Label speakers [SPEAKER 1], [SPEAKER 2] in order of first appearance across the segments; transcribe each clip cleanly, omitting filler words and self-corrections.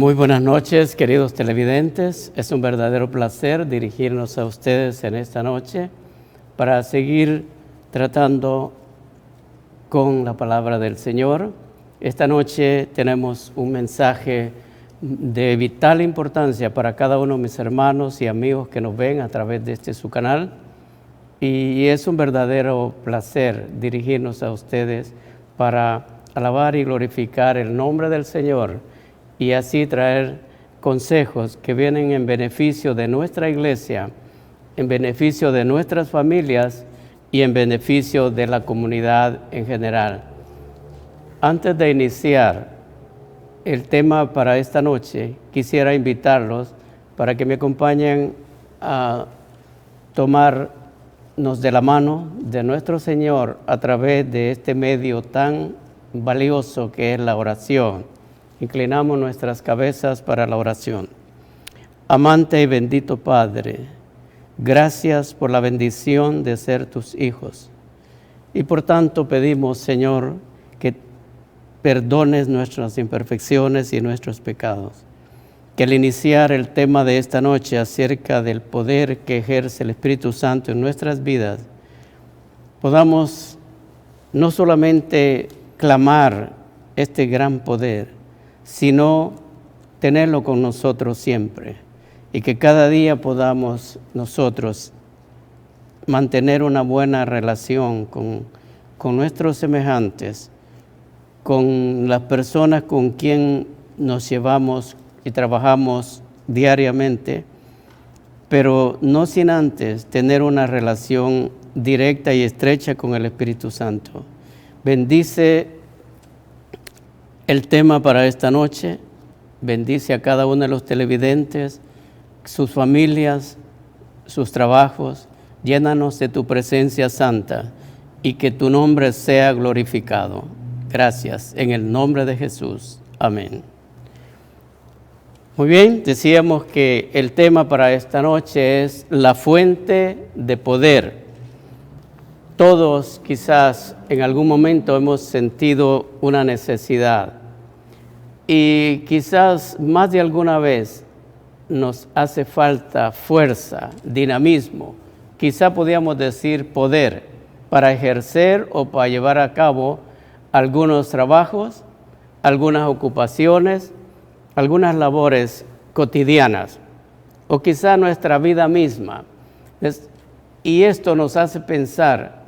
[SPEAKER 1] Muy buenas noches, queridos televidentes. Es un verdadero placer dirigirnos a ustedes en esta noche para seguir tratando con la palabra del Señor. Esta noche tenemos un mensaje de vital importancia para cada uno de mis hermanos y amigos que nos ven a través de su canal. Y es un verdadero placer dirigirnos a ustedes para alabar y glorificar el nombre del Señor y así traer consejos que vienen en beneficio de nuestra iglesia, en beneficio de nuestras familias y en beneficio de la comunidad en general. Antes de iniciar el tema para esta noche, quisiera invitarlos para que me acompañen a tomarnos de la mano de nuestro Señor a través de este medio tan valioso que es la oración. Inclinamos nuestras cabezas para la oración. Amante y bendito Padre, gracias por la bendición de ser tus hijos. Y por tanto pedimos, Señor, que perdones nuestras imperfecciones y nuestros pecados. Que al iniciar el tema de esta noche acerca del poder que ejerce el Espíritu Santo en nuestras vidas, podamos no solamente clamar este gran poder, sino tenerlo con nosotros siempre, y que cada día podamos nosotros mantener una buena relación con nuestros semejantes, con las personas con quien nos llevamos y trabajamos diariamente, pero no sin antes tener una relación directa y estrecha con el Espíritu Santo. Bendice el tema para esta noche, bendice a cada uno de los televidentes, sus familias, sus trabajos. Llénanos de tu presencia santa y que tu nombre sea glorificado. Gracias, en el nombre de Jesús. Amén. Muy bien, decíamos que el tema para esta noche es la fuente de poder. Todos quizás en algún momento hemos sentido una necesidad y quizás más de alguna vez nos hace falta fuerza, dinamismo, quizá podríamos decir poder para ejercer o para llevar a cabo algunos trabajos, algunas ocupaciones, algunas labores cotidianas o quizá nuestra vida misma. Y esto nos hace pensar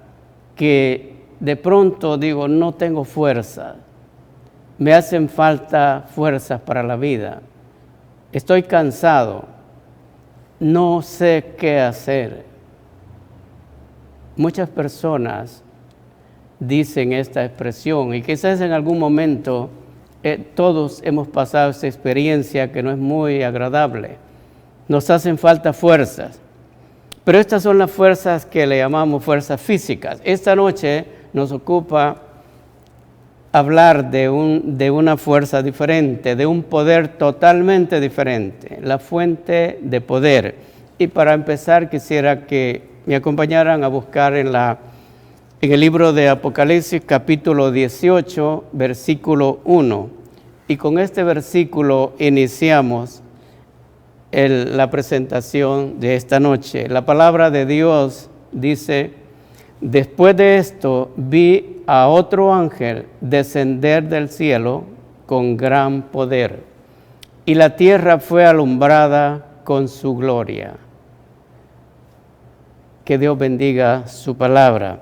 [SPEAKER 1] que de pronto digo, no tengo fuerza, me hacen falta fuerzas para la vida, estoy cansado, no sé qué hacer. Muchas personas dicen esta expresión y quizás en algún momento todos hemos pasado esta experiencia que no es muy agradable. Nos hacen falta fuerzas, pero estas son las fuerzas que le llamamos fuerzas físicas. Esta noche nos ocupa hablar de una fuerza diferente, de un poder totalmente diferente, la fuente de poder. Y para empezar quisiera que me acompañaran a buscar en el libro de Apocalipsis capítulo 18, versículo 1. Y con este versículo iniciamos la presentación de esta noche. La palabra de Dios dice: después de esto vi a otro ángel descender del cielo con gran poder, y la tierra fue alumbrada con su gloria. Que Dios bendiga su palabra.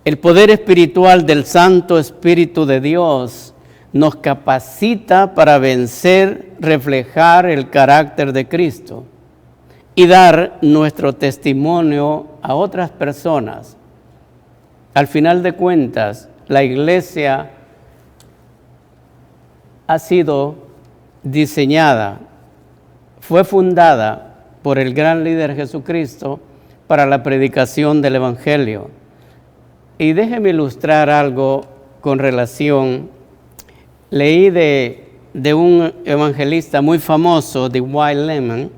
[SPEAKER 1] El poder espiritual del Santo Espíritu de Dios nos capacita para vencer, reflejar el carácter de Cristo y dar nuestro testimonio a otras personas. Al final de cuentas, la iglesia ha sido diseñada, fue fundada por el gran líder Jesucristo para la predicación del Evangelio. Y déjeme ilustrar algo con relación. Leí de un evangelista muy famoso, de William Lehman,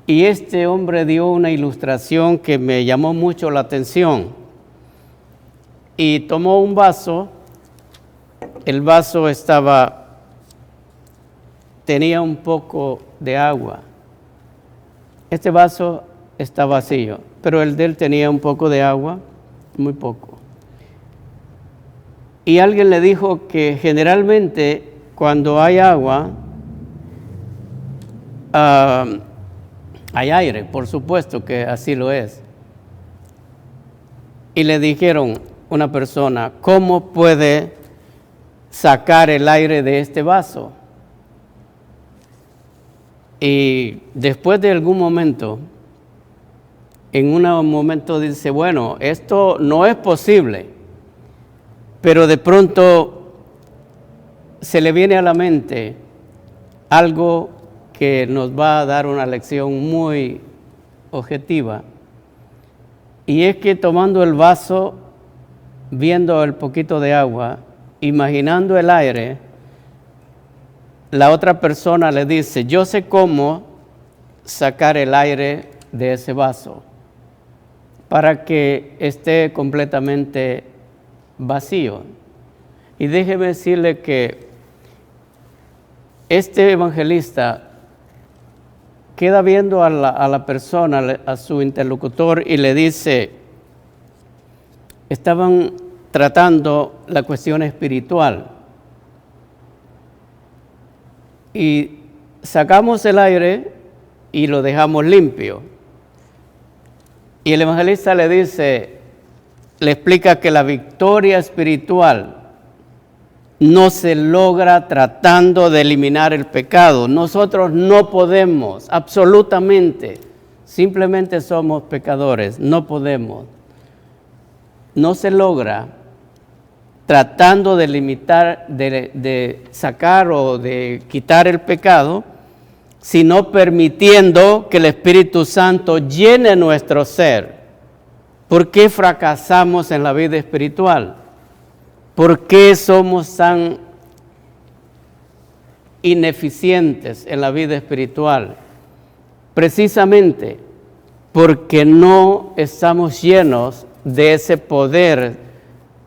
[SPEAKER 1] y este hombre dio una ilustración que me llamó mucho la atención. Y tomó un vaso, el vaso estaba tenía un poco de agua. Este vaso está vacío, pero el de él tenía un poco de agua, muy poco. Y alguien le dijo que generalmente cuando hay agua, hay aire, por supuesto que así lo es. Y le dijeron una persona, ¿cómo puede sacar el aire de este vaso? Y después de algún momento, en un momento dice, bueno, esto no es posible, pero de pronto se le viene a la mente algo que nos va a dar una lección muy objetiva, y es que tomando el vaso, viendo el poquito de agua, imaginando el aire, la otra persona le dice, yo sé cómo sacar el aire de ese vaso para que esté completamente vacío. Y déjeme decirle que este evangelista queda viendo a la persona, a su interlocutor, y le dice, estaban tratando la cuestión espiritual. Y sacamos el aire y lo dejamos limpio. Y el evangelista le dice, le explica que la victoria espiritual no se logra tratando de eliminar el pecado. Nosotros no podemos, absolutamente, simplemente somos pecadores, no podemos. No se logra tratando de limitar, de sacar o de quitar el pecado, sino permitiendo que el Espíritu Santo llene nuestro ser. ¿Por qué fracasamos en la vida espiritual? ¿Por qué somos tan ineficientes en la vida espiritual? Precisamente porque no estamos llenos de ese poder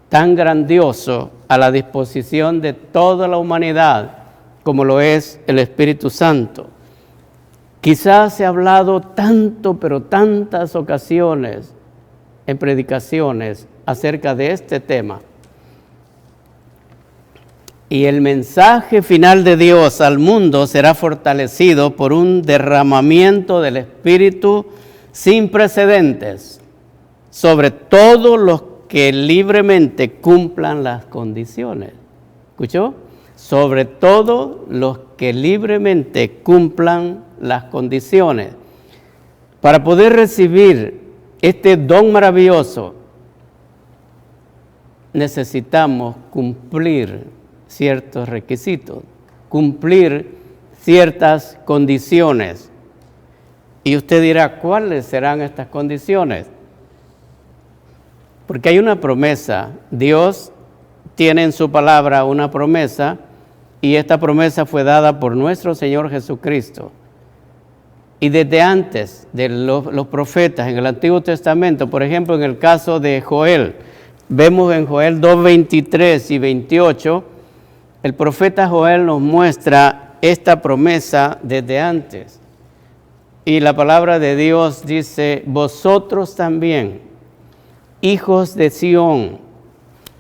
[SPEAKER 1] tan grandioso a la disposición de toda la humanidad como lo es el Espíritu Santo. Quizás se ha hablado tanto, pero tantas ocasiones en predicaciones acerca de este tema. Y el mensaje final de Dios al mundo será fortalecido por un derramamiento del Espíritu sin precedentes sobre todos los que libremente cumplan las condiciones. ¿Escuchó? Sobre todo los que libremente cumplan las condiciones. Para poder recibir este don maravilloso, necesitamos cumplir ciertos requisitos, cumplir ciertas condiciones. Y usted dirá, ¿cuáles serán estas condiciones? Porque hay una promesa. Dios tiene en su palabra una promesa, y esta promesa fue dada por nuestro Señor Jesucristo. Y desde antes de los profetas en el Antiguo Testamento, por ejemplo, en el caso de Joel, vemos en Joel 2:23 y 28, el profeta Joel nos muestra esta promesa desde antes. Y la palabra de Dios dice, vosotros también, hijos de Sión,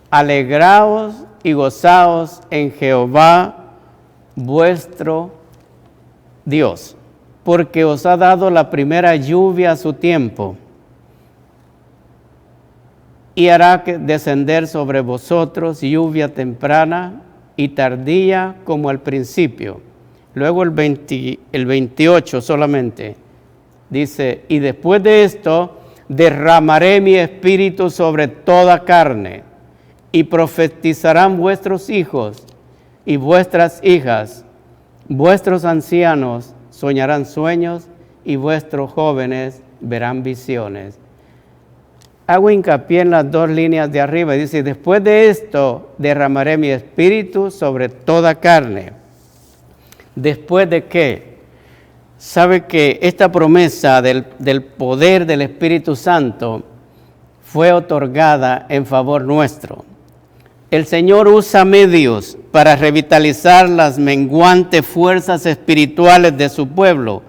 [SPEAKER 1] alegraos y gozaos en Jehová vuestro Dios, porque os ha dado la primera lluvia a su tiempo, y hará descender sobre vosotros lluvia temprana y tardía como al principio. Luego el 28 solamente dice, y después de esto derramaré mi espíritu sobre toda carne, y profetizarán vuestros hijos y vuestras hijas, vuestros ancianos soñarán sueños, y vuestros jóvenes verán visiones. Hago hincapié en las dos líneas de arriba, dice, después de esto derramaré mi espíritu sobre toda carne. ¿Después de qué? Sabe que esta promesa del poder del Espíritu Santo fue otorgada en favor nuestro. El Señor usa medios para revitalizar las menguantes fuerzas espirituales de su pueblo.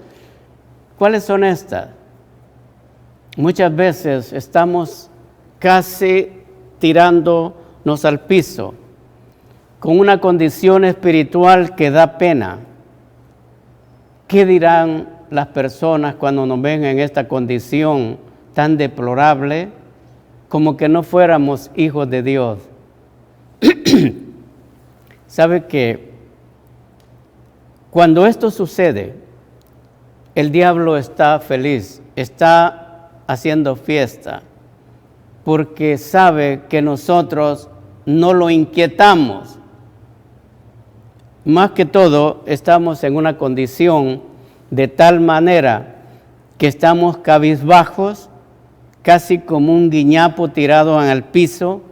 [SPEAKER 1] ¿Cuáles son estas? Muchas veces estamos casi tirándonos al piso, con una condición espiritual que da pena. ¿Qué dirán las personas cuando nos ven en esta condición tan deplorable, como que no fuéramos hijos de Dios? ¿Sabe que cuando esto sucede, el diablo está feliz, está haciendo fiesta, porque sabe que nosotros no lo inquietamos? Más que todo, estamos en una condición de tal manera que estamos cabizbajos, casi como un guiñapo tirado en el piso,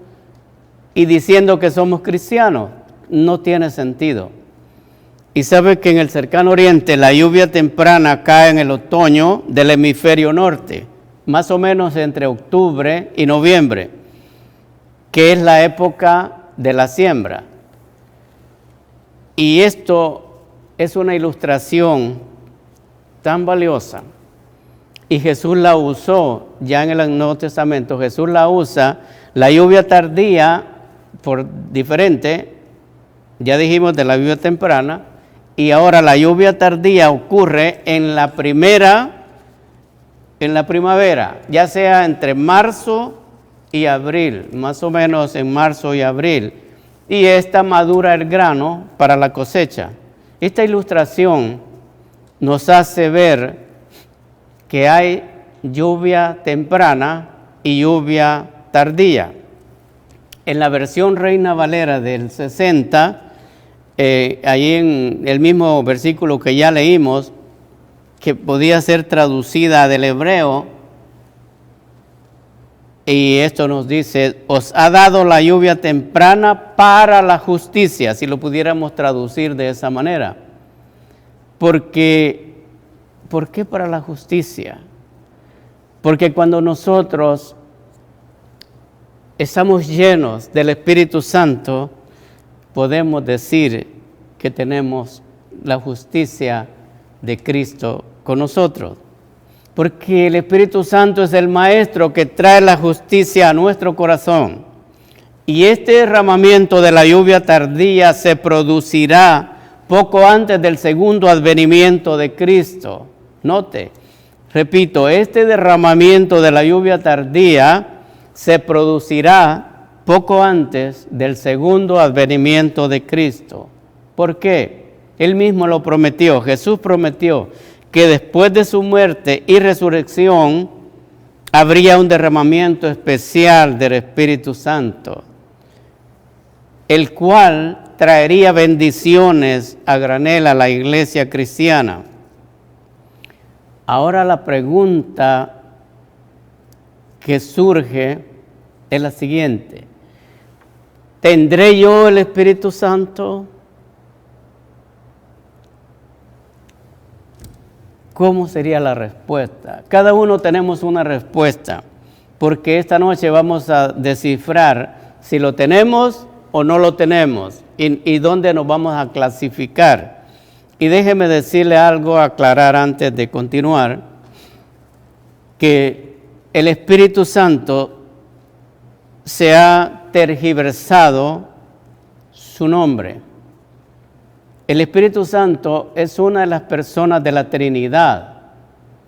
[SPEAKER 1] y diciendo que somos cristianos. No tiene sentido. Y sabe que en el cercano oriente la lluvia temprana cae en el otoño del hemisferio norte, más o menos entre octubre y noviembre, que es la época de la siembra. Y esto es una ilustración tan valiosa, y Jesús la usó ya en el Nuevo Testamento. Jesús la usa, la lluvia tardía, por diferente, ya dijimos de la lluvia temprana, y ahora la lluvia tardía ocurre en la primavera, ya sea entre marzo y abril, más o menos en marzo y abril, y esta madura el grano para la cosecha. Esta ilustración nos hace ver que hay lluvia temprana y lluvia tardía. En la versión Reina Valera del 60, ahí en el mismo versículo que ya leímos, que podía ser traducida del hebreo, y esto nos dice: os ha dado la lluvia temprana para la justicia, si lo pudiéramos traducir de esa manera. ¿Por qué para la justicia? Porque cuando nosotros estamos llenos del Espíritu Santo, podemos decir que tenemos la justicia de Cristo con nosotros. Porque el Espíritu Santo es el Maestro que trae la justicia a nuestro corazón. Y este derramamiento de la lluvia tardía se producirá poco antes del segundo advenimiento de Cristo. Note, repito, este derramamiento de la lluvia tardía se producirá poco antes del segundo advenimiento de Cristo. ¿Por qué? Él mismo lo prometió. Jesús prometió que después de su muerte y resurrección habría un derramamiento especial del Espíritu Santo, el cual traería bendiciones a granel a la iglesia cristiana. Ahora la pregunta que surge es la siguiente: ¿tendré yo el Espíritu Santo? ¿Cómo sería la respuesta? Cada uno tenemos una respuesta, porque esta noche vamos a descifrar si lo tenemos o no lo tenemos y dónde nos vamos a clasificar. Y déjeme decirle algo, aclarar antes de continuar, que el Espíritu Santo se ha tergiversado su nombre. El Espíritu Santo es una de las personas de la Trinidad,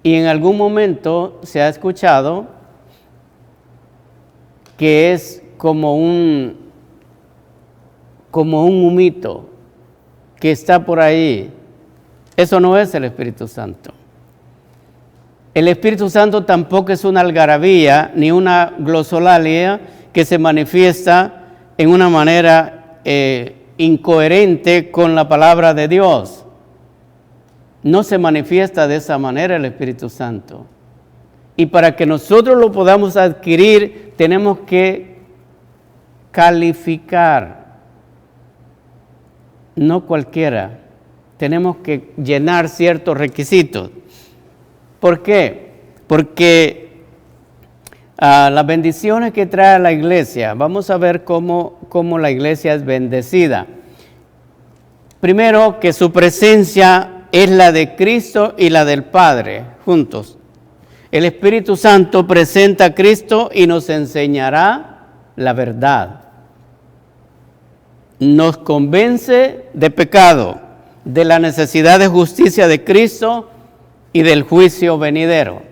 [SPEAKER 1] y en algún momento se ha escuchado que es como un humito que está por ahí. Eso no es el Espíritu Santo. El Espíritu Santo tampoco es una algarabía ni una glosolalia que se manifiesta en una manera incoherente con la palabra de Dios. No se manifiesta de esa manera el Espíritu Santo. Y para que nosotros lo podamos adquirir, tenemos que calificar. No cualquiera. Tenemos que llenar ciertos requisitos. ¿Por qué? Porque Las bendiciones que trae la iglesia. Vamos a ver cómo la iglesia es bendecida. Primero, que su presencia es la de Cristo y la del Padre, juntos. El Espíritu Santo presenta a Cristo y nos enseñará la verdad. Nos convence de pecado, de la necesidad de justicia de Cristo y del juicio venidero.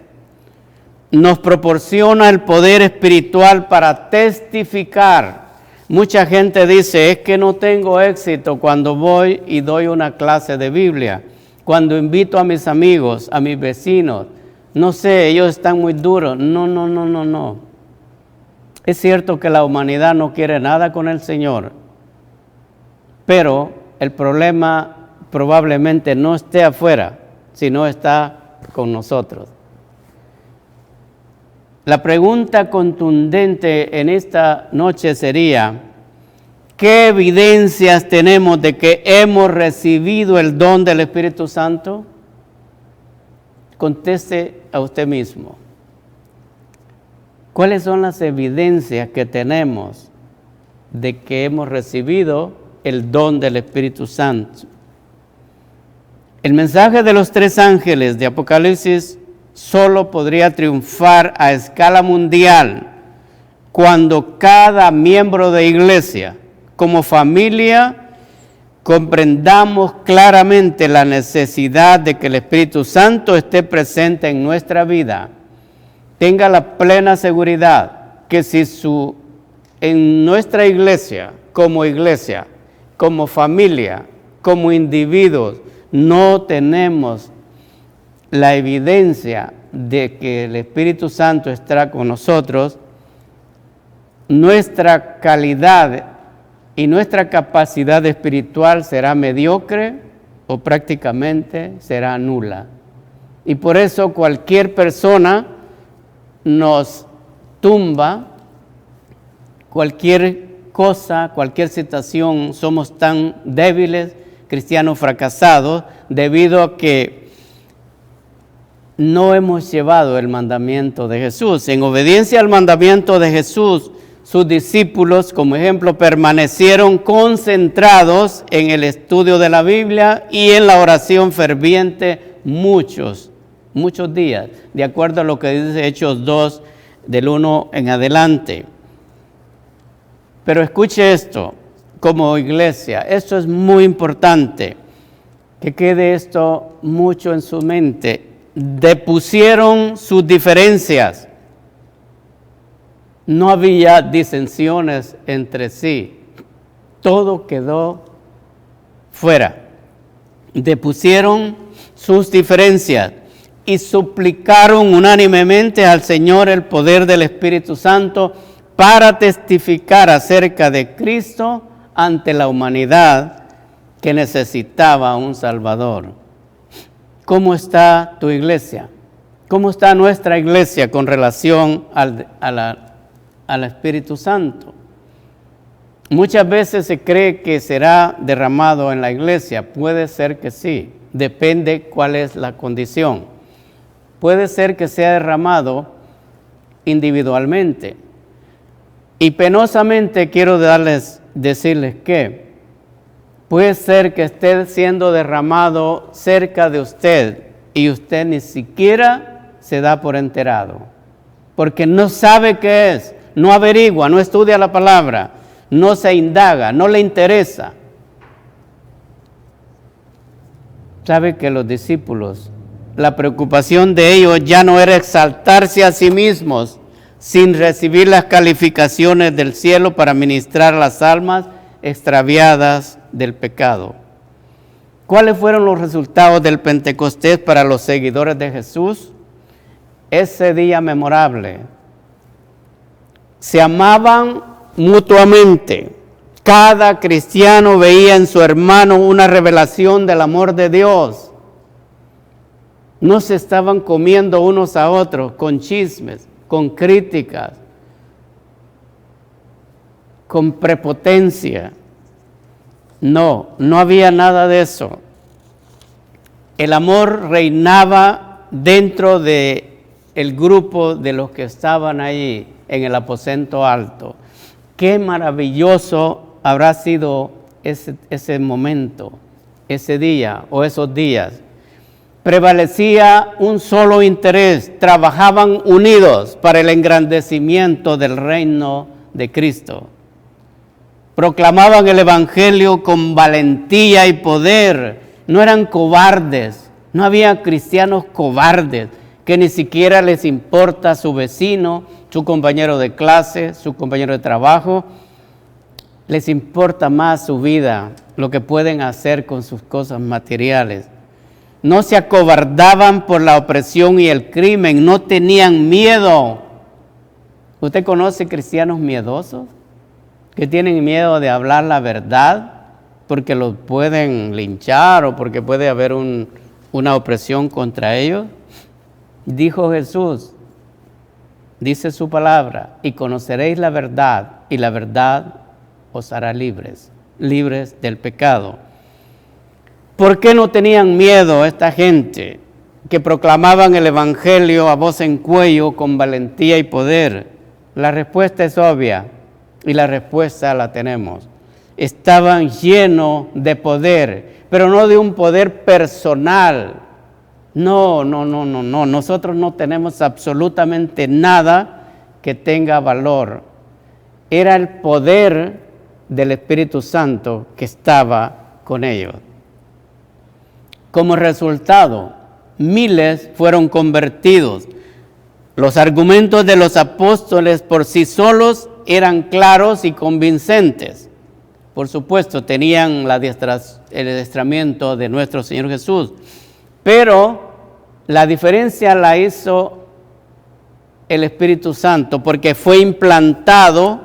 [SPEAKER 1] Nos proporciona el poder espiritual para testificar. Mucha gente dice, es que no tengo éxito cuando voy y doy una clase de Biblia, cuando invito a mis amigos, a mis vecinos. No sé, ellos están muy duros. No. Es cierto que la humanidad no quiere nada con el Señor, pero el problema probablemente no esté afuera, sino está con nosotros. La pregunta contundente en esta noche sería, ¿qué evidencias tenemos de que hemos recibido el don del Espíritu Santo? Conteste a usted mismo. ¿Cuáles son las evidencias que tenemos de que hemos recibido el don del Espíritu Santo? El mensaje de los 3 ángeles de Apocalipsis solo podría triunfar a escala mundial cuando cada miembro de iglesia, como familia, comprendamos claramente la necesidad de que el Espíritu Santo esté presente en nuestra vida. Tenga la plena seguridad que si en nuestra iglesia, como familia, como individuos, no tenemos la evidencia de que el Espíritu Santo estará con nosotros, nuestra calidad y nuestra capacidad espiritual será mediocre o prácticamente será nula. Y por eso cualquier persona nos tumba, cualquier cosa, cualquier situación, somos tan débiles, cristianos fracasados, debido a que no hemos llevado el mandamiento de Jesús. En obediencia al mandamiento de Jesús, sus discípulos, como ejemplo, permanecieron concentrados en el estudio de la Biblia y en la oración ferviente muchos días, de acuerdo a lo que dice Hechos 2, del 1 en adelante. Pero escuche esto, como iglesia, esto es muy importante, que quede esto mucho en su mente. Depusieron sus diferencias. No había disensiones entre sí. Todo quedó fuera. Depusieron sus diferencias y suplicaron unánimemente al Señor el poder del Espíritu Santo para testificar acerca de Cristo ante la humanidad que necesitaba un Salvador. ¿Cómo está tu iglesia? ¿Cómo está nuestra iglesia con relación al Espíritu Santo? Muchas veces se cree que será derramado en la iglesia. Puede ser que sí, depende cuál es la condición. Puede ser que sea derramado individualmente. Y penosamente quiero decirles que puede ser que esté siendo derramado cerca de usted y usted ni siquiera se da por enterado, porque no sabe qué es, no averigua, no estudia la palabra, no se indaga, no le interesa. Sabe que los discípulos, la preocupación de ellos ya no era exaltarse a sí mismos sin recibir las calificaciones del cielo para ministrar las almas extraviadas del pecado. ¿Cuáles fueron los resultados del Pentecostés para los seguidores de Jesús? Ese día memorable. Se amaban mutuamente. Cada cristiano veía en su hermano una revelación del amor de Dios. No se estaban comiendo unos a otros con chismes, con críticas, con prepotencia. No había nada de eso. El amor reinaba dentro del el grupo de los que estaban ahí en el aposento alto. Qué maravilloso habrá sido ese momento, ese día o esos días. Prevalecía un solo interés, trabajaban unidos para el engrandecimiento del reino de Cristo. Proclamaban el evangelio con valentía y poder, no eran cobardes, no había cristianos cobardes, que ni siquiera les importa su vecino, su compañero de clase, su compañero de trabajo, les importa más su vida, lo que pueden hacer con sus cosas materiales. No se acobardaban por la opresión y el crimen, no tenían miedo. ¿Usted conoce cristianos miedosos? Que tienen miedo de hablar la verdad porque los pueden linchar o porque puede haber una opresión contra ellos. Dijo Jesús, dice su palabra, y conoceréis la verdad, y la verdad os hará libres del pecado. ¿Por qué no tenían miedo esta gente que proclamaban el evangelio a voz en cuello con valentía y poder? La respuesta es obvia y la respuesta la tenemos. Estaban llenos de poder, pero no de un poder personal. No. Nosotros no tenemos absolutamente nada que tenga valor. Era el poder del Espíritu Santo que estaba con ellos. Como resultado, miles fueron convertidos. Los argumentos de los apóstoles por sí solos eran claros y convincentes. Por supuesto, tenían el adiestramiento de nuestro Señor Jesús, pero la diferencia la hizo el Espíritu Santo, porque fue implantado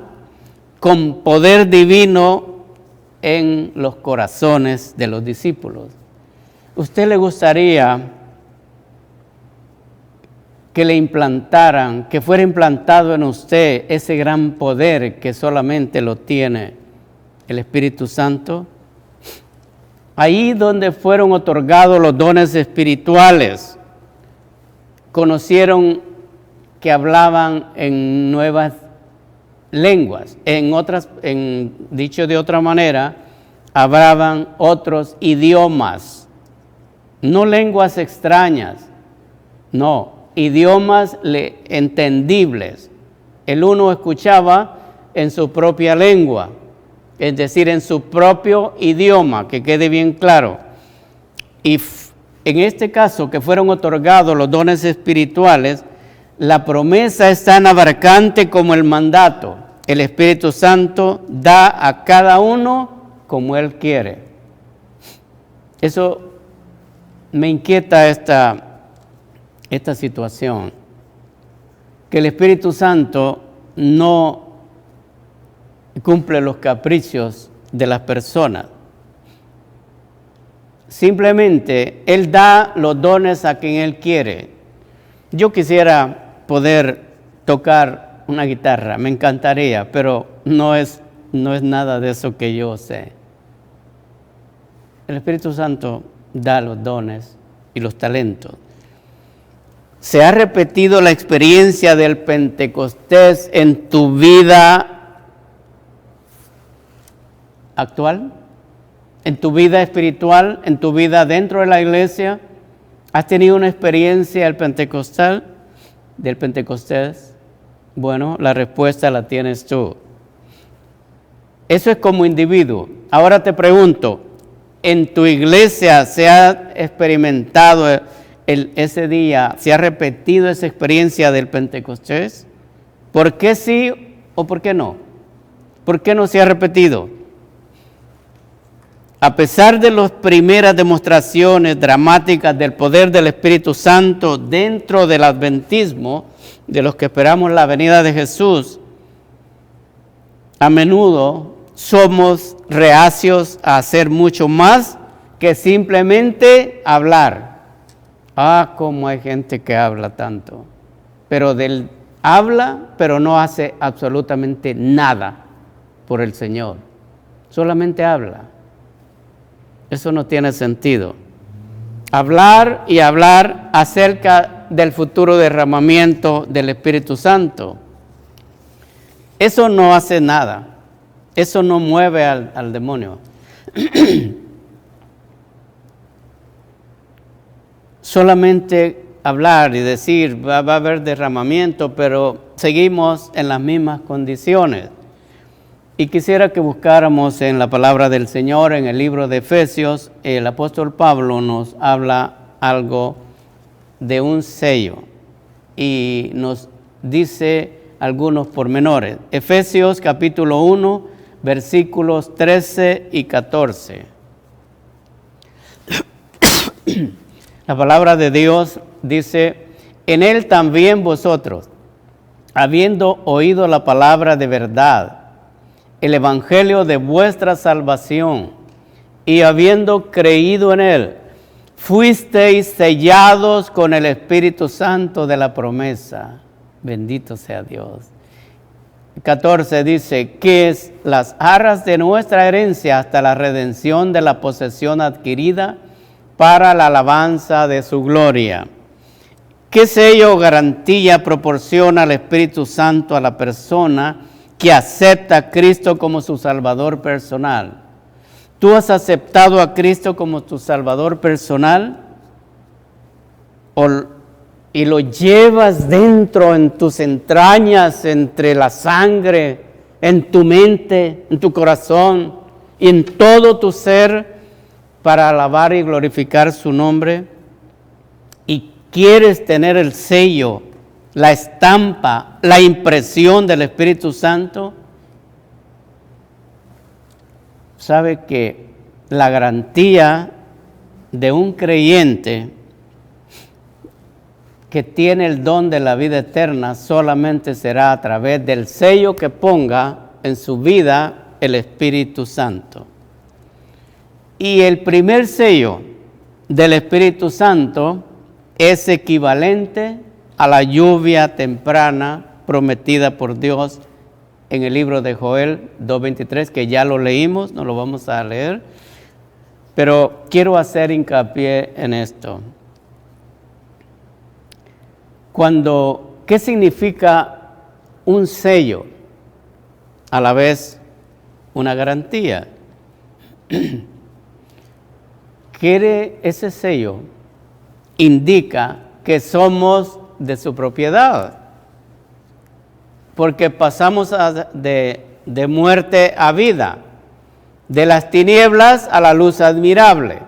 [SPEAKER 1] con poder divino en los corazones de los discípulos. ¿Usted le gustaría que le implantaran, que fuera implantado en usted ese gran poder que solamente lo tiene el Espíritu Santo? Ahí donde fueron otorgados los dones espirituales, conocieron que hablaban en nuevas lenguas, dicho de otra manera, hablaban otros idiomas. No lenguas extrañas, no, idiomas entendibles. El uno escuchaba en su propia lengua, es decir, en su propio idioma, que quede bien claro. Y en este caso, que fueron otorgados los dones espirituales, la promesa es tan abarcante como el mandato. El Espíritu Santo da a cada uno como Él quiere. Eso me inquieta esta situación, que el Espíritu Santo no cumple los caprichos de las personas. Simplemente Él da los dones a quien Él quiere. Yo quisiera poder tocar una guitarra, me encantaría, pero no es nada de eso que yo sé. El Espíritu Santo da los dones y los talentos. ¿Se ha repetido la experiencia del Pentecostés en tu vida actual? ¿En tu vida espiritual? ¿En tu vida dentro de la iglesia? ¿Has tenido una experiencia del Pentecostés? Bueno, la respuesta la tienes tú. Eso es como individuo. Ahora te pregunto, ¿en tu iglesia se ha experimentado ese día, se ha repetido esa experiencia del Pentecostés? ¿Por qué sí o por qué no? ¿Por qué no se ha repetido? A pesar de las primeras demostraciones dramáticas del poder del Espíritu Santo dentro del adventismo, de los que esperamos la venida de Jesús, a menudo somos reacios a hacer mucho más que simplemente hablar. Cómo hay gente que habla tanto, pero habla, pero no hace absolutamente nada por el Señor. Solamente habla. Eso no tiene sentido. Hablar y hablar acerca del futuro derramamiento del Espíritu Santo. Eso no hace nada. Eso no mueve al demonio. Solamente hablar y decir, va a haber derramamiento, pero seguimos en las mismas condiciones. Y quisiera que buscáramos en la palabra del Señor, en el libro de Efesios, el apóstol Pablo nos habla algo de un sello y nos dice algunos pormenores. Efesios capítulo 1, versículos 13 y 14. La palabra de Dios dice, en él también vosotros, habiendo oído la palabra de verdad, el evangelio de vuestra salvación, y habiendo creído en él, fuisteis sellados con el Espíritu Santo de la promesa. Bendito sea Dios. 14 dice, que es las arras de nuestra herencia hasta la redención de la posesión adquirida para la alabanza de su gloria. ¿Qué sello o garantía proporciona el Espíritu Santo a la persona que acepta a Cristo como su Salvador personal? ¿Tú has aceptado a Cristo como tu Salvador personal? ¿Y lo llevas dentro, en tus entrañas, entre la sangre, en tu mente, en tu corazón y en todo tu ser para alabar y glorificar su nombre? ¿Y quieres tener el sello, la estampa, la impresión del Espíritu Santo? Sabe que la garantía de un creyente que tiene el don de la vida eterna solamente será a través del sello que ponga en su vida el Espíritu Santo. Y el primer sello del Espíritu Santo es equivalente a la lluvia temprana prometida por Dios en el libro de Joel 2:23, que ya lo leímos, no lo vamos a leer, pero quiero hacer hincapié en esto. ¿Qué significa un sello? A la vez una garantía. Ese sello indica que somos de su propiedad, porque pasamos de muerte a vida, de las tinieblas a la luz admirable,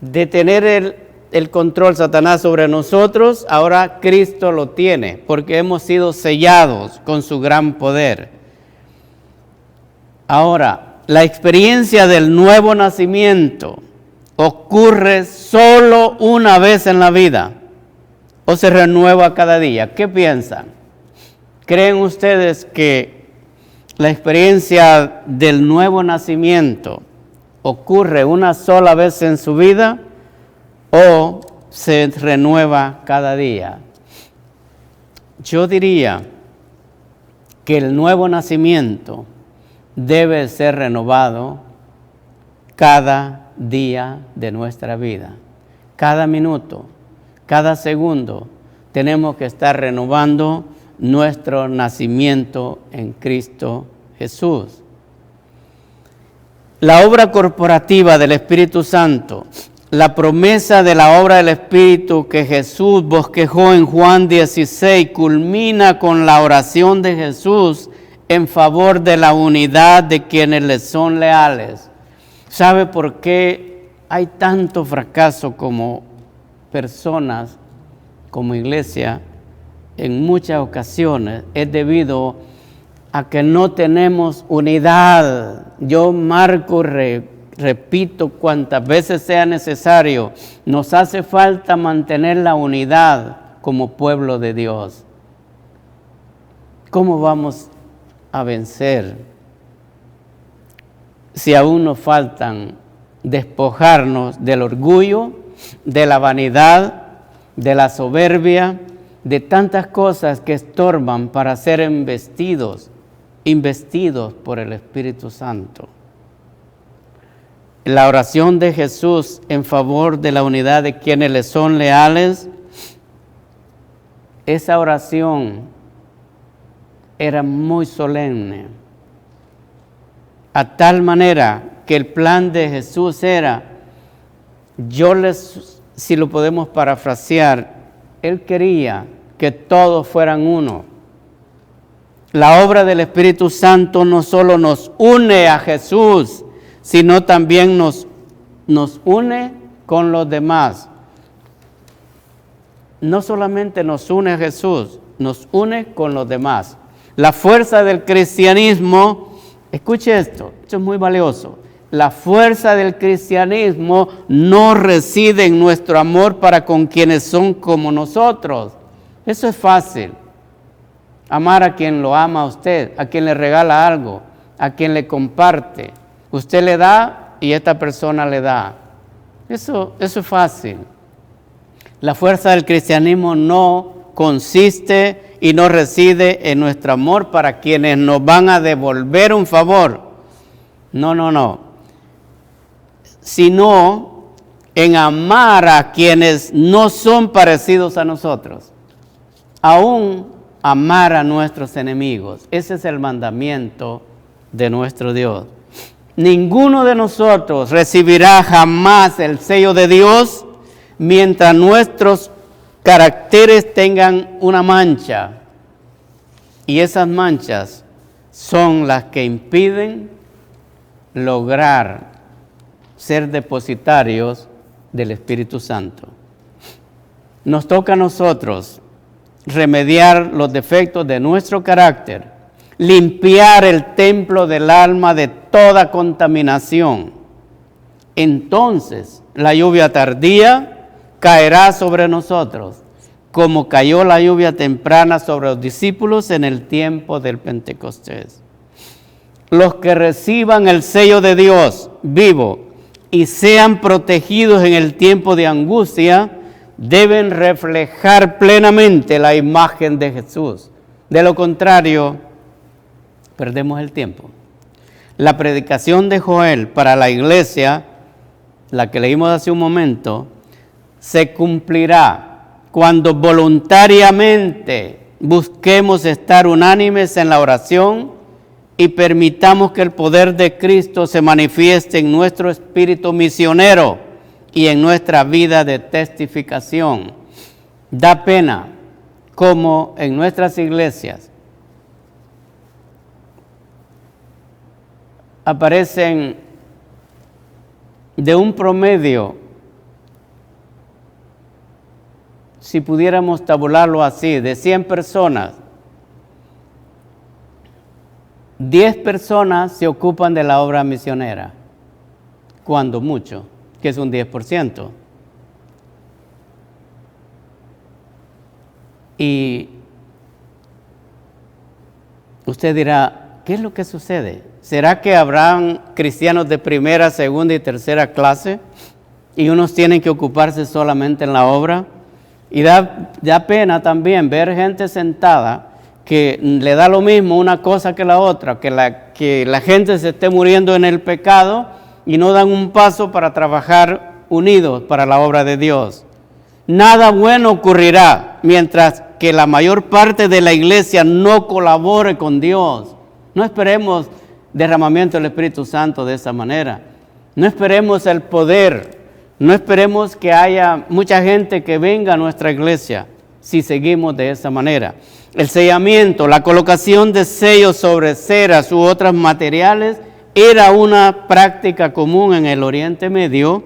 [SPEAKER 1] de tener el control Satanás sobre nosotros, ahora Cristo lo tiene, porque hemos sido sellados con su gran poder. Ahora, la experiencia del nuevo nacimiento ocurre solo una vez en la vida, o se renueva cada día. ¿Qué piensan? ¿Creen ustedes que la experiencia del nuevo nacimiento ocurre una sola vez en su vida o se renueva cada día? Yo diría que el nuevo nacimiento debe ser renovado cada día de nuestra vida. Cada minuto, cada segundo, tenemos que estar renovando nuestro nacimiento en Cristo Jesús. La obra corporativa del Espíritu Santo, la promesa de la obra del Espíritu que Jesús bosquejó en Juan 16, culmina con la oración de Jesús en favor de la unidad de quienes le son leales. ¿Sabe por qué hay tanto fracaso como personas, como iglesia? En muchas ocasiones es debido a que no tenemos unidad. Yo marco, repito cuantas veces sea necesario, nos hace falta mantener la unidad como pueblo de Dios. ¿Cómo vamos a vencer si aún nos faltan despojarnos del orgullo, de la vanidad, de la soberbia, de tantas cosas que estorban para ser investidos por el Espíritu Santo? La oración de Jesús en favor de la unidad de quienes le son leales esa oración era muy solemne, a tal manera que el plan de Jesús era, si lo podemos parafrasear, Él quería que todos fueran uno. La obra del Espíritu Santo no solo nos une a Jesús, sino también nos une con los demás. No solamente nos une a Jesús, nos une con los demás. La fuerza del cristianismo, escuche esto es muy valioso. La fuerza del cristianismo no reside en nuestro amor para con quienes son como nosotros. Eso es fácil. Amar a quien lo ama a usted, a quien le regala algo, a quien le comparte. Usted le da y esta persona le da. Eso es fácil. La fuerza del cristianismo no consiste y no reside en nuestro amor para quienes nos van a devolver un favor. No. Sino en amar a quienes no son parecidos a nosotros. Aún amar a nuestros enemigos. Ese es el mandamiento de nuestro Dios. Ninguno de nosotros recibirá jamás el sello de Dios mientras nuestros caracteres tengan una mancha. Y esas manchas son las que impiden lograr ser depositarios del Espíritu Santo. Nos toca a nosotros remediar los defectos de nuestro carácter, limpiar el templo del alma de toda contaminación. Entonces la lluvia tardía caerá sobre nosotros, como cayó la lluvia temprana sobre los discípulos en el tiempo del Pentecostés. Los que reciban el sello de Dios vivo y sean protegidos en el tiempo de angustia, deben reflejar plenamente la imagen de Jesús. De lo contrario, perdemos el tiempo. La predicación de Joel para la iglesia, la que leímos hace un momento, se cumplirá cuando voluntariamente busquemos estar unánimes en la oración y permitamos que el poder de Cristo se manifieste en nuestro espíritu misionero y en nuestra vida de testificación. Da pena como en nuestras iglesias aparecen de un promedio, si pudiéramos tabularlo así, de 100 personas, 10 personas se ocupan de la obra misionera, cuando mucho, que es un 10%. Y usted dirá, ¿qué es lo que sucede? ¿Será que habrán cristianos de primera, segunda y tercera clase y unos tienen que ocuparse solamente en la obra? Y da pena también ver gente sentada que le da lo mismo una cosa que la otra, que la gente se esté muriendo en el pecado y no dan un paso para trabajar unidos para la obra de Dios. Nada bueno ocurrirá mientras que la mayor parte de la iglesia no colabore con Dios. No esperemos derramamiento del Espíritu Santo de esa manera. No esperemos el poder. No esperemos que haya mucha gente que venga a nuestra iglesia si seguimos de esa manera. El sellamiento, la colocación de sellos sobre ceras u otros materiales era una práctica común en el Oriente Medio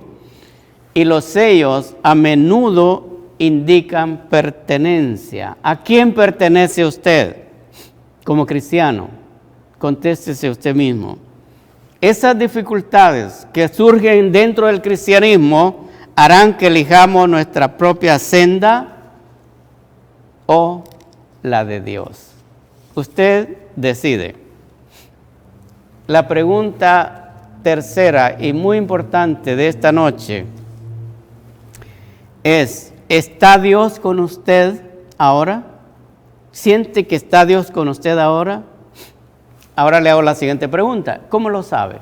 [SPEAKER 1] y los sellos a menudo indican pertenencia. ¿A quién pertenece usted como cristiano? Contéstese usted mismo. Esas dificultades que surgen dentro del cristianismo harán que elijamos nuestra propia senda o la de Dios. Usted decide. La pregunta tercera y muy importante de esta noche es, ¿está Dios con usted ahora? ¿Siente que está Dios con usted ahora? Ahora le hago la siguiente pregunta. ¿Cómo lo sabe?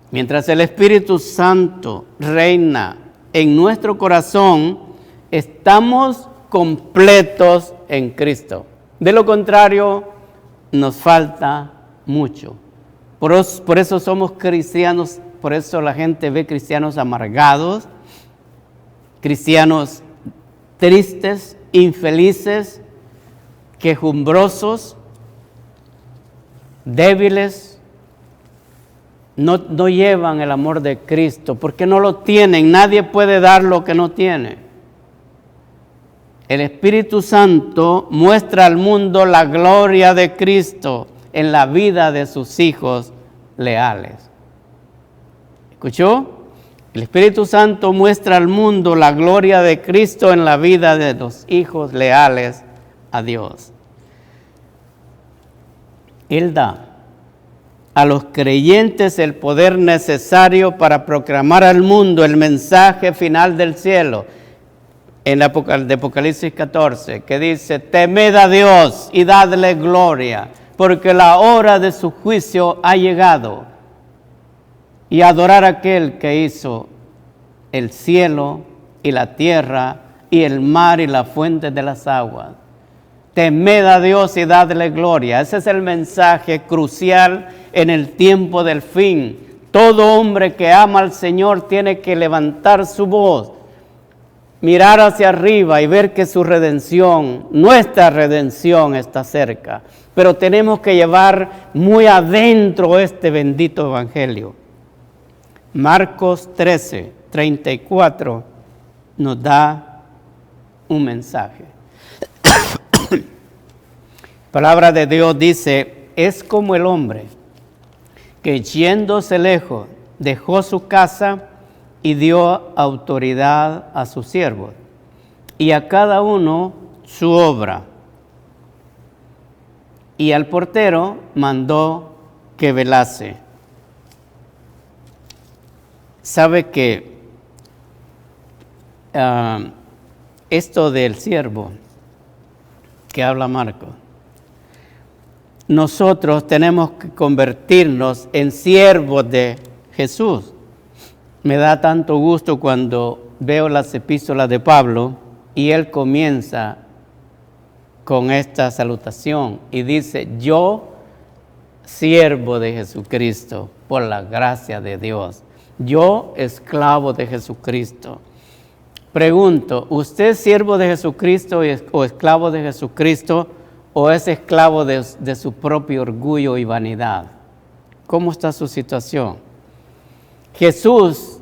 [SPEAKER 1] Mientras el Espíritu Santo reina en nuestro corazón, Estamos completos en Cristo. De lo contrario, nos falta mucho. Por eso somos cristianos, por eso la gente ve cristianos amargados, cristianos tristes, infelices, quejumbrosos, débiles. No llevan el amor de Cristo porque no lo tienen. Nadie puede dar lo que no tiene. El Espíritu Santo muestra al mundo la gloria de Cristo en la vida de sus hijos leales. ¿Escuchó? El Espíritu Santo muestra al mundo la gloria de Cristo en la vida de los hijos leales a Dios. Él da a los creyentes el poder necesario para proclamar al mundo el mensaje final del cielo. En la de Apocalipsis 14, que dice: temed a Dios y dadle gloria, porque la hora de su juicio ha llegado. Y adorar a aquel que hizo el cielo y la tierra y el mar y la fuente de las aguas. Temed a Dios y dadle gloria. Ese es el mensaje crucial en el tiempo del fin. Todo hombre que ama al Señor tiene que levantar su voz, mirar hacia arriba y ver que su redención, nuestra redención, está cerca. Pero tenemos que llevar muy adentro este bendito evangelio. Marcos 13, 34 nos da un mensaje. Palabra de Dios dice: es como el hombre que yéndose lejos dejó su casa y dio autoridad a sus siervos, y a cada uno su obra. Y al portero mandó que velase. Sabe que esto del siervo que habla Marcos, nosotros tenemos que convertirnos en siervos de Jesús. Me da tanto gusto cuando veo las epístolas de Pablo y él comienza con esta salutación y dice: yo, siervo de Jesucristo, por la gracia de Dios. Yo, esclavo de Jesucristo. Pregunto, ¿usted es siervo de Jesucristo o esclavo de Jesucristo, o es esclavo de su propio orgullo y vanidad? ¿Cómo está su situación? Jesús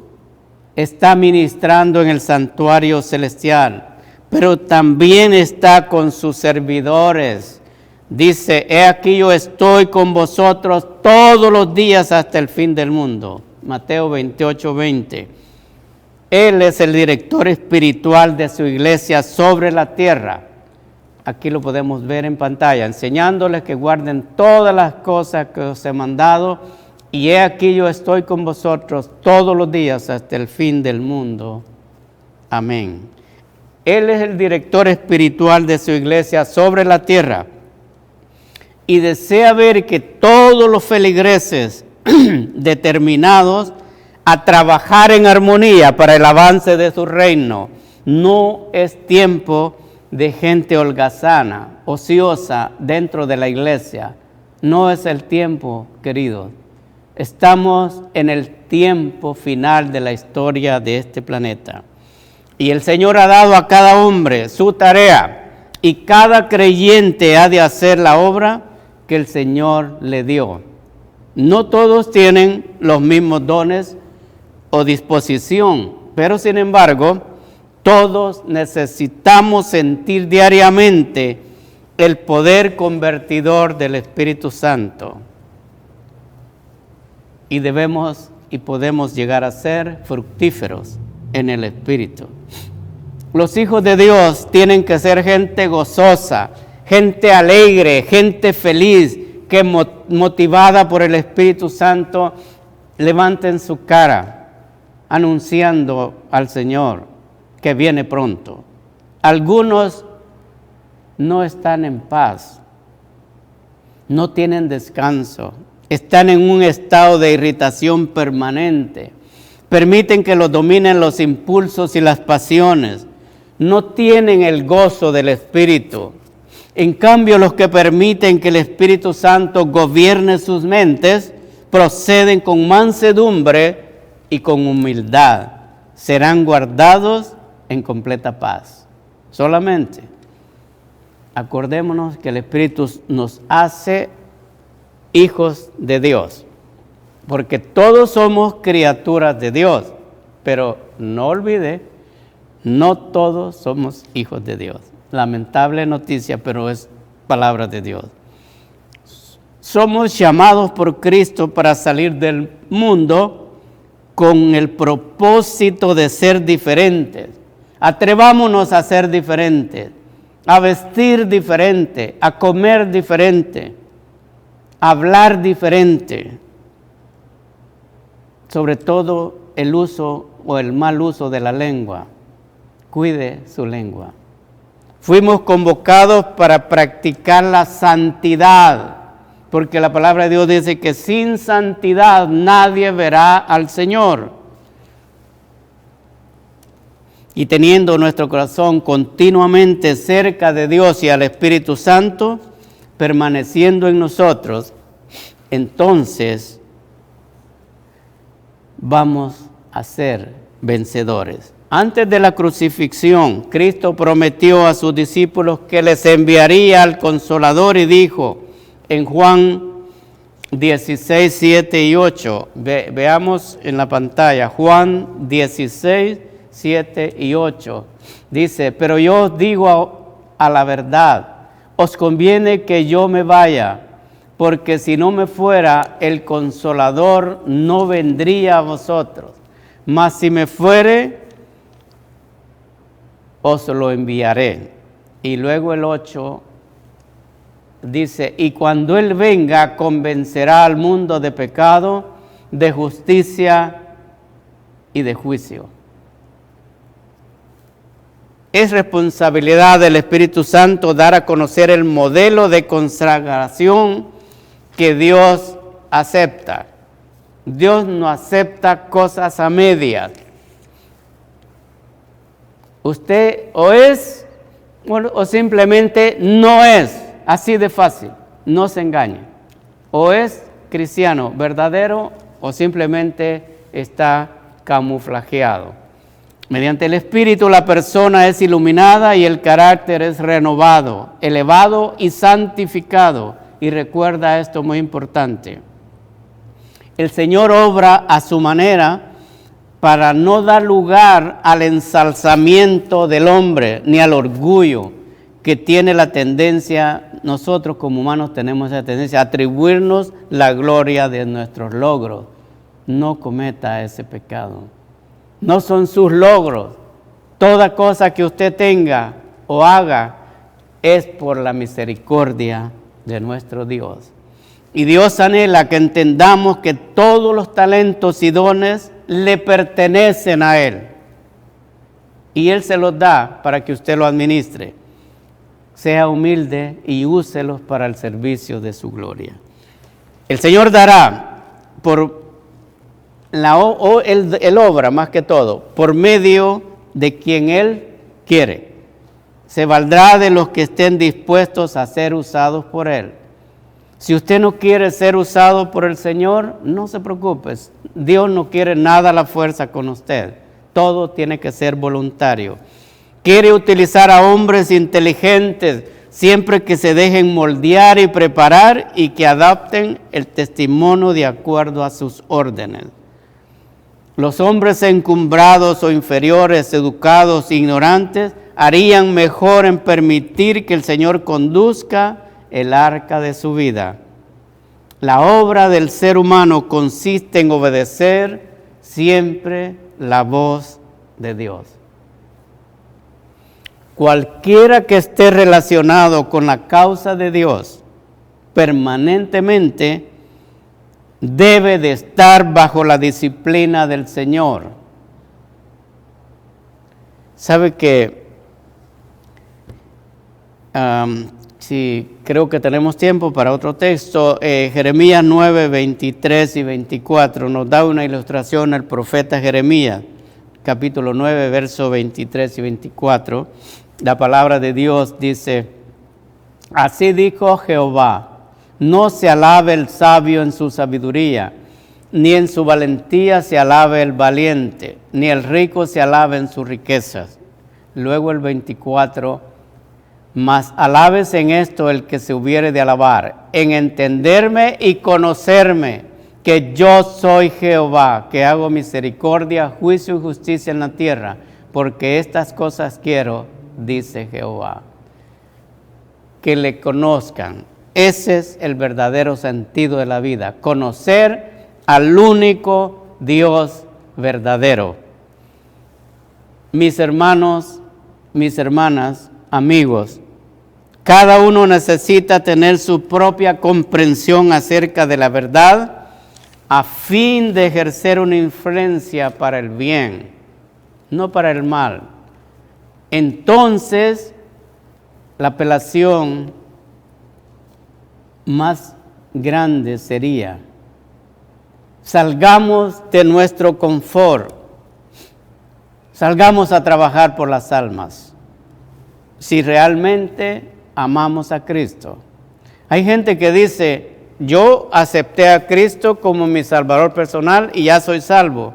[SPEAKER 1] está ministrando en el santuario celestial, pero también está con sus servidores. Dice: he aquí yo estoy con vosotros todos los días hasta el fin del mundo. Mateo 28, 20. Él es el director espiritual de su iglesia sobre la tierra. Aquí lo podemos ver en pantalla, enseñándoles que guarden todas las cosas que os he mandado. Y he aquí yo estoy con vosotros todos los días hasta el fin del mundo. Amén. Él es el director espiritual de su iglesia sobre la tierra. Y desea ver que todos los feligreses determinados a trabajar en armonía para el avance de su reino. No es tiempo de gente holgazana, ociosa dentro de la iglesia. No es el tiempo, queridos. Estamos en el tiempo final de la historia de este planeta. Y el Señor ha dado a cada hombre su tarea, y cada creyente ha de hacer la obra que el Señor le dio. No todos tienen los mismos dones o disposición, pero sin embargo, todos necesitamos sentir diariamente el poder convertidor del Espíritu Santo. Y debemos y podemos llegar a ser fructíferos en el Espíritu. Los hijos de Dios tienen que ser gente gozosa, gente alegre, gente feliz, que motivada por el Espíritu Santo levanten su cara anunciando al Señor que viene pronto. Algunos no están en paz, no tienen descanso, están en un estado de irritación permanente, permiten que los dominen los impulsos y las pasiones, no tienen el gozo del Espíritu. En cambio, los que permiten que el Espíritu Santo gobierne sus mentes, proceden con mansedumbre y con humildad. Serán guardados en completa paz. Solamente acordémonos que el Espíritu nos hace hijos de Dios, porque todos somos criaturas de Dios, pero no olvide, no todos somos hijos de Dios. Lamentable noticia, pero es palabra de Dios. Somos llamados por Cristo para salir del mundo con el propósito de ser diferentes. Atrevámonos a ser diferentes, a vestir diferente, a comer diferente, a hablar diferente. Sobre todo el uso o el mal uso de la lengua. Cuide su lengua. Fuimos convocados para practicar la santidad, porque la palabra de Dios dice que sin santidad nadie verá al Señor. Y teniendo nuestro corazón continuamente cerca de Dios y al Espíritu Santo, permaneciendo en nosotros, entonces vamos a ser vencedores. Antes de la crucifixión, Cristo prometió a sus discípulos que les enviaría al Consolador y dijo en Juan 16, 7 y 8, veamos en la pantalla, Juan 16, 7 y 8, dice, pero yo os digo a la verdad, os conviene que yo me vaya, porque si no me fuera, el Consolador no vendría a vosotros, mas si me fuere, os lo enviaré. Y luego el 8 dice, y cuando Él venga, convencerá al mundo de pecado, de justicia y de juicio. Es responsabilidad del Espíritu Santo dar a conocer el modelo de consagración que Dios acepta. Dios no acepta cosas a medias. Usted o es o simplemente no es, así de fácil, no se engañe. O es cristiano verdadero o simplemente está camuflajeado. Mediante el Espíritu la persona es iluminada y el carácter es renovado, elevado y santificado. Y recuerda esto muy importante. El Señor obra a su manera para no dar lugar al ensalzamiento del hombre ni al orgullo que tiene la tendencia, nosotros como humanos tenemos esa tendencia a atribuirnos la gloria de nuestros logros. No cometa ese pecado. No son sus logros. Toda cosa que usted tenga o haga es por la misericordia de nuestro Dios. Y Dios anhela que entendamos que todos los talentos y dones le pertenecen a Él. Y Él se los da para que usted lo administre. Sea humilde y úselos para el servicio de su gloria. El Señor dará por el obra, más que todo, por medio de quien Él quiere. Se valdrá de los que estén dispuestos a ser usados por Él. Si usted no quiere ser usado por el Señor, no se preocupe. Dios no quiere nada a la fuerza con usted. Todo tiene que ser voluntario. Quiere utilizar a hombres inteligentes siempre que se dejen moldear y preparar y que adapten el testimonio de acuerdo a sus órdenes. Los hombres encumbrados o inferiores, educados, ignorantes, harían mejor en permitir que el Señor conduzca el arca de su vida. La obra del ser humano consiste en obedecer siempre la voz de Dios. Cualquiera que esté relacionado con la causa de Dios permanentemente debe de estar bajo la disciplina del Señor. ¿Sabe que sí, creo que tenemos tiempo para otro texto? Jeremías 9, 23 y 24 nos da una ilustración al profeta Jeremías. capítulo 9, versos 23 y 24, la palabra de Dios dice: así dijo Jehová, no se alabe el sabio en su sabiduría, ni en su valentía se alabe el valiente, ni el rico se alabe en sus riquezas. Luego el 24, mas alabes en esto el que se hubiere de alabar, en entenderme y conocerme, que yo soy Jehová, que hago misericordia, juicio y justicia en la tierra, porque estas cosas quiero, dice Jehová. Que le conozcan. Ese es el verdadero sentido de la vida, conocer al único Dios verdadero. Mis hermanos, mis hermanas, amigos, cada uno necesita tener su propia comprensión acerca de la verdad a fin de ejercer una influencia para el bien, no para el mal. Entonces, la apelación más grande sería: salgamos de nuestro confort, salgamos a trabajar por las almas, si realmente amamos a Cristo. Hay gente que dice: yo acepté a Cristo como mi Salvador personal y ya soy salvo.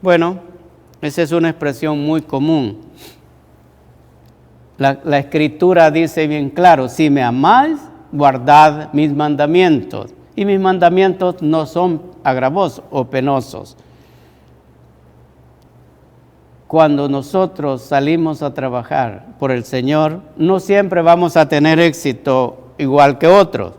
[SPEAKER 1] Bueno, esa es una expresión muy común. La Escritura dice bien claro: si me amáis, guardad mis mandamientos. Y mis mandamientos no son agravosos o penosos. Cuando nosotros salimos a trabajar por el Señor, no siempre vamos a tener éxito igual que otros.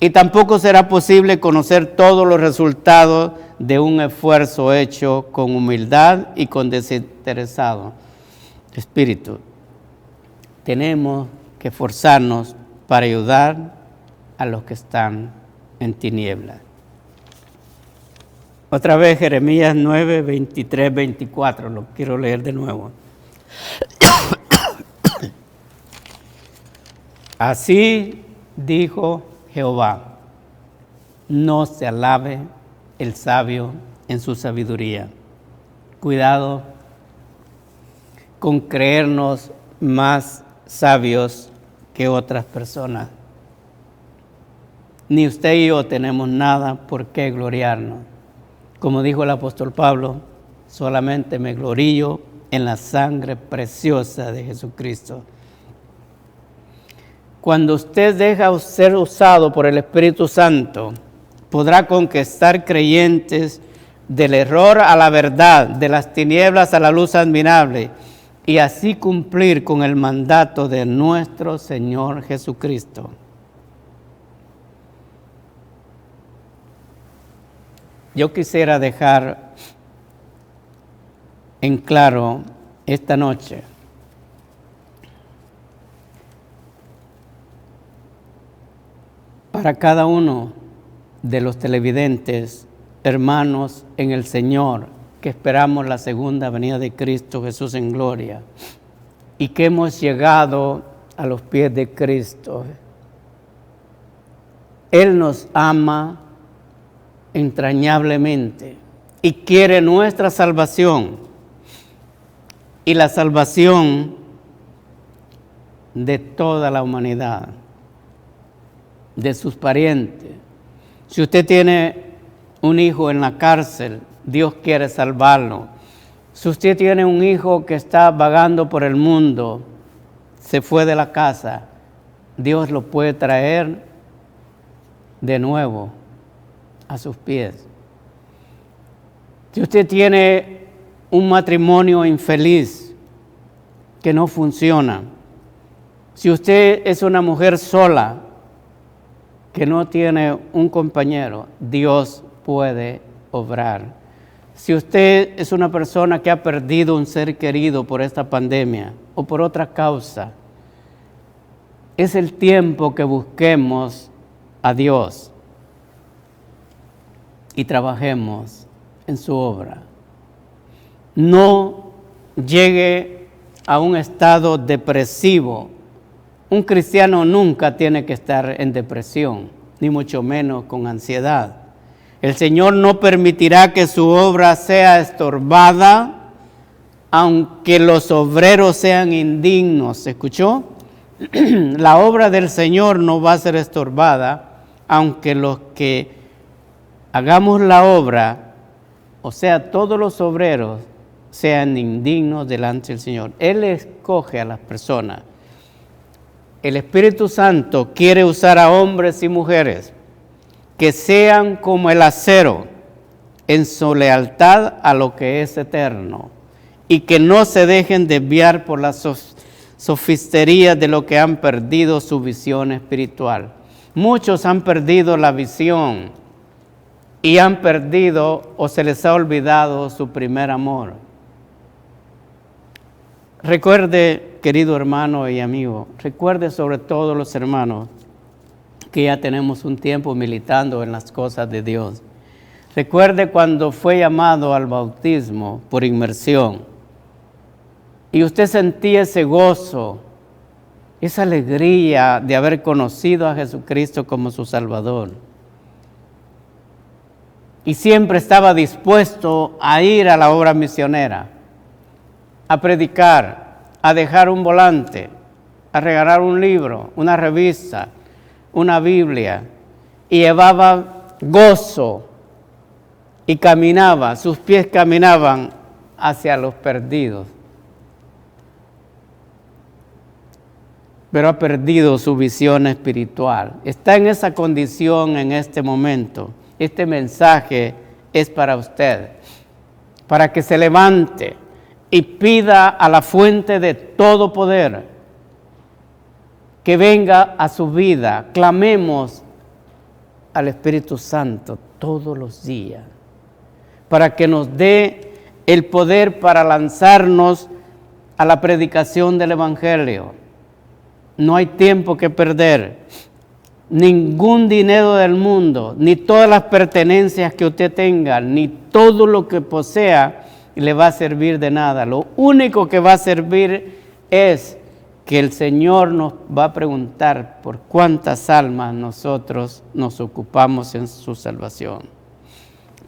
[SPEAKER 1] Y tampoco será posible conocer todos los resultados de un esfuerzo hecho con humildad y con desinteresado espíritu. Tenemos que esforzarnos para ayudar a los que están en tinieblas. Otra vez Jeremías 9, 23, 24, lo quiero leer de nuevo. Así dijo Jehová: no se alabe el sabio en su sabiduría. Cuidado con creernos más sabios que otras personas. Ni usted y yo tenemos nada por qué gloriarnos. Como dijo el apóstol Pablo: solamente me glorío en la sangre preciosa de Jesucristo. Cuando usted deja ser usado por el Espíritu Santo, podrá conquistar creyentes del error a la verdad, de las tinieblas a la luz admirable, y así cumplir con el mandato de nuestro Señor Jesucristo. Yo quisiera dejar en claro esta noche para cada uno de los televidentes, hermanos en el Señor, que esperamos la segunda venida de Cristo Jesús en gloria y que hemos llegado a los pies de Cristo. Él nos ama entrañablemente y quiere nuestra salvación y la salvación de toda la humanidad, de sus parientes. Si usted tiene un hijo en la cárcel, Dios quiere salvarlo. Si usted tiene un hijo que está vagando por el mundo, se fue de la casa, Dios lo puede traer de nuevo a sus pies. Si usted tiene un matrimonio infeliz que no funciona, si usted es una mujer sola que no tiene un compañero, Dios puede obrar. Si usted es una persona que ha perdido un ser querido por esta pandemia o por otra causa, es el tiempo que busquemos a Dios y trabajemos en su obra. No llegue a un estado depresivo. Un cristiano nunca tiene que estar en depresión, ni mucho menos con ansiedad. El Señor no permitirá que su obra sea estorbada aunque los obreros sean indignos. ¿Escuchó? La obra del Señor no va a ser estorbada, aunque los que hagamos la obra, o sea, todos los obreros, sean indignos delante del Señor. Él escoge a las personas. El Espíritu Santo quiere usar a hombres y mujeres que sean como el acero en su lealtad a lo que es eterno y que no se dejen desviar por las sofisterías de lo que han perdido su visión espiritual. Muchos han perdido la visión y han perdido o se les ha olvidado su primer amor. Recuerde, querido hermano y amigo, recuerde sobre todo los hermanos que ya tenemos un tiempo militando en las cosas de Dios. Recuerde cuando fue llamado al bautismo por inmersión y usted sentía ese gozo, esa alegría de haber conocido a Jesucristo como su Salvador. Y siempre estaba dispuesto a ir a la obra misionera, a predicar, a dejar un volante, a regalar un libro, una revista, una Biblia, y llevaba gozo y caminaba, sus pies caminaban hacia los perdidos. Pero ha perdido su visión espiritual. Está en esa condición en este momento. Este mensaje es para usted, para que se levante y pida a la fuente de todo poder que venga a su vida. Clamemos al Espíritu Santo todos los días para que nos dé el poder para lanzarnos a la predicación del Evangelio. No hay tiempo que perder. Ningún dinero del mundo, ni todas las pertenencias que usted tenga, ni todo lo que posea, le va a servir de nada. Lo único que va a servir es que el Señor nos va a preguntar por cuántas almas nosotros nos ocupamos en su salvación.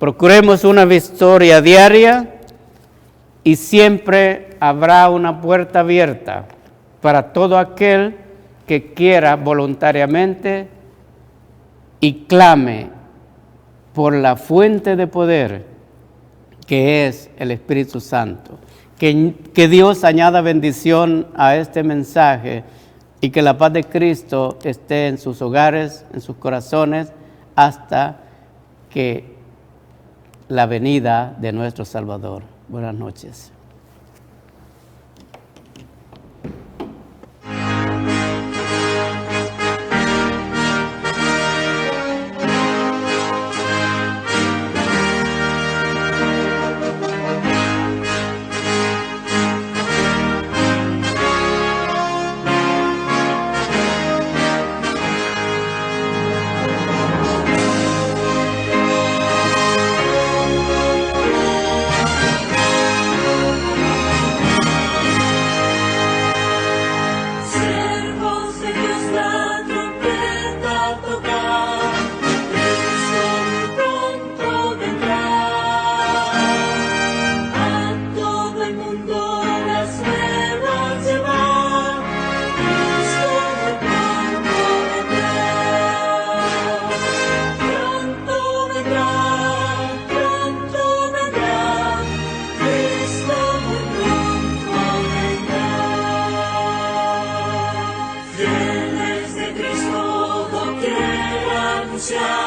[SPEAKER 1] Procuremos una victoria diaria y siempre habrá una puerta abierta para todo aquel que quiera voluntariamente y clame por la fuente de poder que es el Espíritu Santo. Que Dios añada bendición a este mensaje y que la paz de Cristo esté en sus hogares, en sus corazones, hasta que la venida de nuestro Salvador. Buenas noches.
[SPEAKER 2] Cristo, no quiera anunciar.